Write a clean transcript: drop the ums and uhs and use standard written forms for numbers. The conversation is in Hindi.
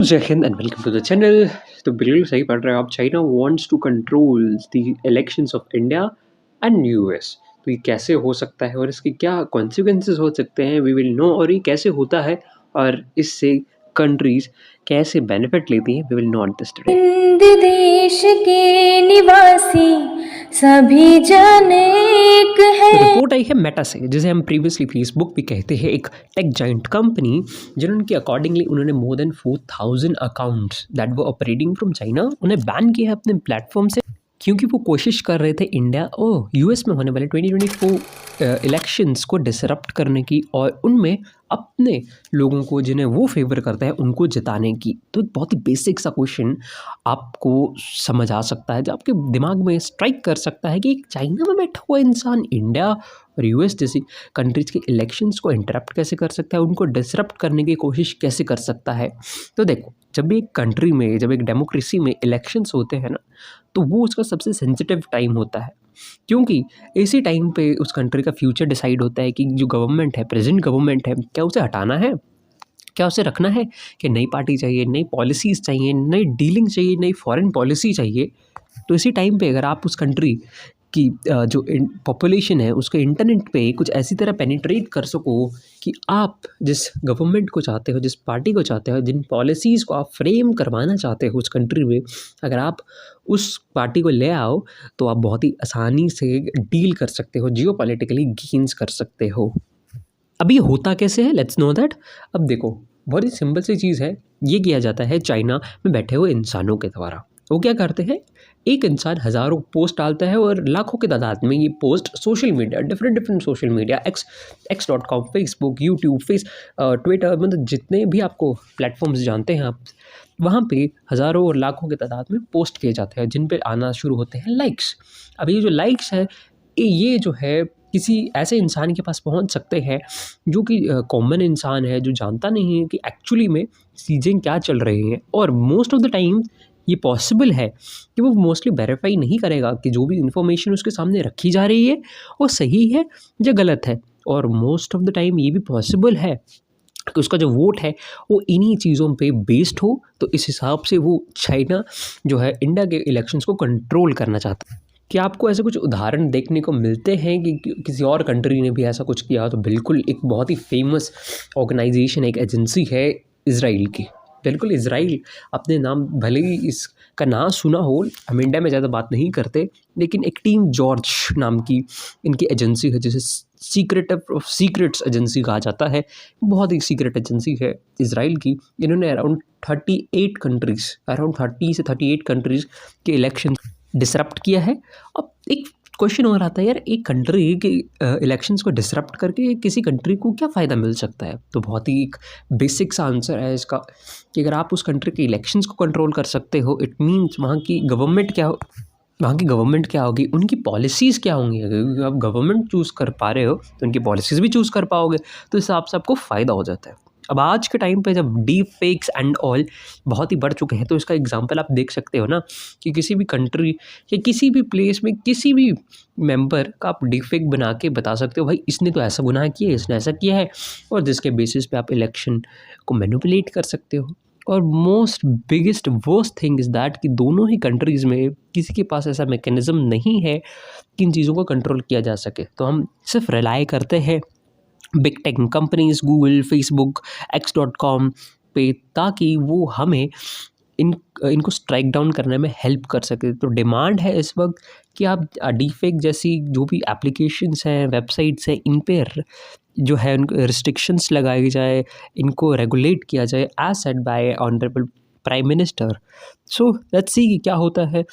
जय Hind and welcome to the channel. तो बिल्कुल सही पढ़ रहे हो आप। China wants to control the elections of India and US. तो ये कैसे हो सकता है और इसके क्या कॉन्सिक्वेंसेस हो सकते हैं, वी विल नो। और ये कैसे होता है और इससे कंट्रीज कैसे बेनिफिट लेती हैं, we will know this today. Hind देश के निवासी सभी जन एक है। रिपोर्ट आई है मेटा से, जिसे हम प्रीवियसली फेसबुक भी कहते हैं, एक टेक जाइंट कंपनी, जिन्होंने अकॉर्डिंगली उन्होंने मोर देन 4000 अकाउंट्स दैट वो ऑपरेटिंग फ्रॉम चाइना उन्हें बैन किया है अपने प्लेटफॉर्म से, क्योंकि वो कोशिश कर रहे थे इंडिया और यूएस में होने वाले 2024 इलेक्शंस को डिसरप्ट करने की और उनमें अपने लोगों को जिन्हें वो फेवर करते हैं उनको जिताने की। तो एक बहुत ही बेसिक सा क्वेश्चन आपको समझ आ सकता है, जो आपके दिमाग में स्ट्राइक कर सकता है कि एक चाइना में बैठा हुआ इंसान इंडिया और यूएस जैसी कंट्रीज़ के इलेक्शंस को इंटरप्ट कैसे कर सकता है, उनको डिसरप्ट करने की कोशिश कैसे कर सकता है। तो देखो, जब भी एक कंट्री में, जब एक डेमोक्रेसी में इलेक्शंस होते हैं ना, तो वो उसका सबसे सेंसिटिव टाइम होता है, क्योंकि इसी टाइम पे उस कंट्री का फ्यूचर डिसाइड होता है कि जो गवर्नमेंट है, प्रेजेंट गवर्नमेंट है, क्या उसे हटाना है, क्या उसे रखना है, कि नई पार्टी चाहिए, नई पॉलिसीज़ चाहिए, नई डीलिंग चाहिए, नई फॉरेन पॉलिसी चाहिए। तो इसी टाइम पे अगर आप उस कंट्री कि जो पॉपुलेशन है उसको इंटरनेट पे कुछ ऐसी तरह पेनिट्रेट कर सको कि आप जिस गवर्नमेंट को चाहते हो, जिस पार्टी को चाहते हो, जिन पॉलिसीज़ को आप फ्रेम करवाना चाहते हो उस कंट्री में, अगर आप उस पार्टी को ले आओ तो आप बहुत ही आसानी से डील कर सकते हो, जियो पॉलिटिकली गेन्स कर सकते हो। अभी होता कैसे है, लेट्स नो दैट। अब देखो, बहुत ही सिंपल सी चीज़ है, ये किया जाता है चाइना में बैठे हुए इंसानों के द्वारा। वो क्या करते हैं, एक इंसान हज़ारों पोस्ट डालता है और लाखों की तादाद में ये post social media, different social media, x.com, Facebook, YouTube, Twitter, मतलब जितने भी आपको प्लेटफॉर्म्स जानते हैं आप, वहाँ पे हज़ारों और लाखों की तादाद में पोस्ट किए जाते हैं, जिन पे आना शुरू होते हैं लाइक्स। अब ये जो लाइक्स है, ये जो है किसी ऐसे इंसान के पास पहुंच सकते हैं जो कि कॉमन इंसान है, जो जानता नहीं है कि एक्चुअली में चीज़ें क्या चल रही हैं। और मोस्ट ऑफ द टाइम ये पॉसिबल है कि वो मोस्टली वेरीफाई नहीं करेगा कि जो भी इंफॉर्मेशन उसके सामने रखी जा रही है वो सही है या गलत है। और मोस्ट ऑफ द टाइम ये भी पॉसिबल है कि उसका जो वोट है वो इन्हीं चीज़ों पे बेस्ड हो। तो इस हिसाब से वो चाइना जो है इंडिया के इलेक्शंस को कंट्रोल करना चाहता है। क्या आपको ऐसे कुछ उदाहरण देखने को मिलते हैं कि किसी और कंट्री ने भी ऐसा कुछ किया? तो बिल्कुल, एक बहुत ही फेमस ऑर्गेनाइजेशन, एक एजेंसी है इज़राइल की। बिल्कुल, इज़राइल अपने नाम, भले ही इसका नाम सुना हो, हम इंडिया में ज़्यादा बात नहीं करते, लेकिन एक टीम जॉर्ज नाम की इनकी एजेंसी है, जिसे सीक्रेट ऑफ सीक्रेट्स एजेंसी कहा जाता है। बहुत ही सीक्रेट एजेंसी है इज़राइल की। इन्होंने अराउंड 30 से 38 कंट्रीज़ के इलेक्शन डिसरप्ट किया है। अब एक क्वेश्चन और आता है, यार एक कंट्री के इलेक्शंस को डिसरप्ट करके किसी कंट्री को क्या फ़ायदा मिल सकता है? तो बहुत ही एक बेसिक सा आंसर है इसका कि अगर आप उस कंट्री के इलेक्शंस को कंट्रोल कर सकते हो, इट मीन्स वहाँ की गवर्नमेंट क्या होगी, उनकी पॉलिसीज़ क्या होंगी। अगर आप गवर्नमेंट चूज़ कर पा रहे हो तो उनकी पॉलिसीज़ भी चूज़ कर पाओगे, तो इस हिसाब से आपको फ़ायदा हो जाता है। अब आज के टाइम पे जब डीप फेक्स एंड ऑल बहुत ही बढ़ चुके हैं, तो इसका एग्जांपल आप देख सकते हो ना, कि किसी भी कंट्री या किसी भी प्लेस में किसी भी मेंबर का आप डीप फेक बना के बता सकते हो, भाई इसने तो ऐसा गुनाह किया है, इसने ऐसा किया है, और जिसके बेसिस पे आप इलेक्शन को मैनिपुलेट कर सकते हो। और most biggest worst thing is that कि दोनों ही कंट्रीज़ में किसी के पास ऐसा मैकेनिज़्म नहीं है कि इन चीज़ों को कंट्रोल किया जा सके। तो हम सिर्फ रिलाय करते हैं big tech companies, Google, Facebook, x.com पे, ताकि वो हमें इनको स्ट्राइक डाउन करने में हेल्प कर सके। तो डिमांड है इस वक्त कि आप डीफेक जैसी जो भी एप्लीकेशंस हैं, वेबसाइट्स हैं, इन पे जो है उनको रिस्ट्रिक्शंस लगाई जाए, इनको रेगुलेट किया जाए as said by honourable prime minister. So let's see कि क्या होता है।